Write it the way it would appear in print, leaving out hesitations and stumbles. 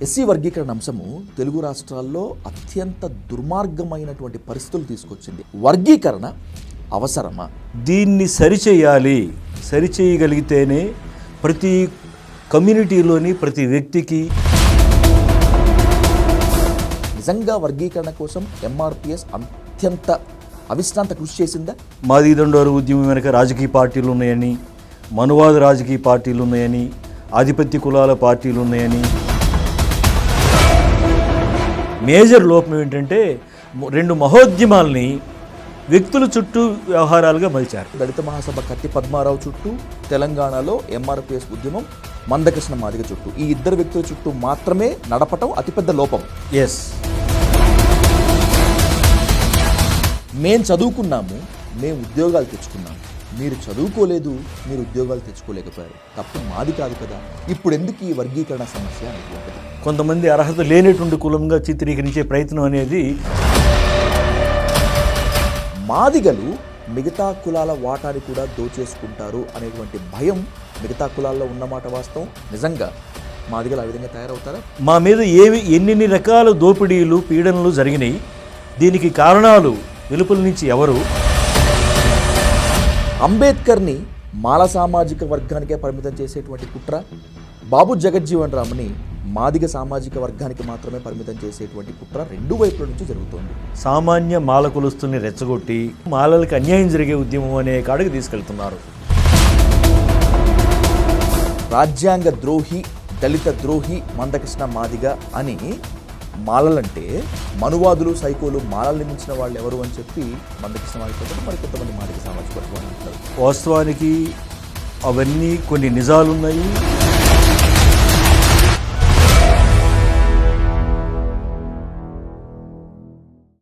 SC వర్గీకరణ అంశము తెలుగు రాష్ట్రాల్లో అత్యంత దుర్మార్గమైనటువంటి పరిస్థితులు తీసుకొచ్చింది. వర్గీకరణ అవసరమా? దీన్ని సరిచేయగలిగితేనే ప్రతి కమ్యూనిటీలోని ప్రతి వ్యక్తికి నిజంగా వర్గీకరణ కోసం ఎంఆర్పిఎస్ అత్యంత అవిశ్రాంత కృషి చేసిందా? మాది దండోరు ఉద్యమం వెనక రాజకీయ పార్టీలు ఉన్నాయని, మనువాద రాజకీయ పార్టీలు ఉన్నాయని, ఆధిపత్య కులాల పార్టీలు ఉన్నాయని. మేజర్ లోపం ఏంటంటే రెండు మహోద్యమాల్ని వ్యక్తుల చుట్టూ వ్యవహారాలుగా మలిచారు. దళిత మహాసభ కత్తి పద్మారావు చుట్టూ, తెలంగాణలో ఎంఆర్పిఎస్ ఉద్యమం మందకృష్ణ మాదిగ చుట్టూ, ఈ ఇద్దరు వ్యక్తుల చుట్టూ మాత్రమే నడపటం అతిపెద్ద లోపం. ఎస్, మేము చదువుకున్నాము, మేము ఉద్యోగాలు తెచ్చుకున్నాము. మీరు చదువుకోలేదు, మీరు ఉద్యోగాలు తెచ్చుకోలేకపోయారు. తప్పు మాది కాదు కదా. ఇప్పుడు ఎందుకు ఈ వర్గీకరణ సమస్య అనేటువంటిది? కొంతమంది అర్హత లేనటువంటి కులంగా చిత్రీకరించే ప్రయత్నం అనేది. మాదిగలు మిగతా కులాల వాటాని కూడా దోచేసుకుంటారు అనేటువంటి భయం మిగతా కులాల్లో ఉన్నమాట వాస్తవం. నిజంగా మాదిగలు ఆ విధంగా తయారవుతారా? మా మీద ఎన్ని రకాల దోపిడీలు, పీడనలు జరిగినాయి. దీనికి కారణాలు వెలుపల నుంచి ఎవరు? అంబేద్కర్ని మాల సామాజిక వర్గానికే పరిమితం చేసేటువంటి కుట్ర, బాబు జగజ్జీవన్ రామ్ని మాదిగ సామాజిక వర్గానికి మాత్రమే పరిమితం చేసేటువంటి కుట్ర రెండు వైపుల నుంచి జరుగుతోంది. సామాన్య మాల కులస్తుల్ని రెచ్చగొట్టి మాలలకు అన్యాయం జరిగే ఉద్యమం అనే కాడికి తీసుకెళ్తున్నారు. రాజ్యాంగ ద్రోహి, దళిత ద్రోహి మందకృష్ణ మాదిగ అని మాలలంటే మనువాదులు, సైకోలు మాలల్ని మించిన వాళ్ళు ఎవరు అని చెప్పి మందకృష్ణ మాదిగతో మరి కొంతమంది మాదిగ సామాజిక వర్గం అంటారు. వాస్తవానికి అవన్నీ కొన్ని నిజాలున్నాయి.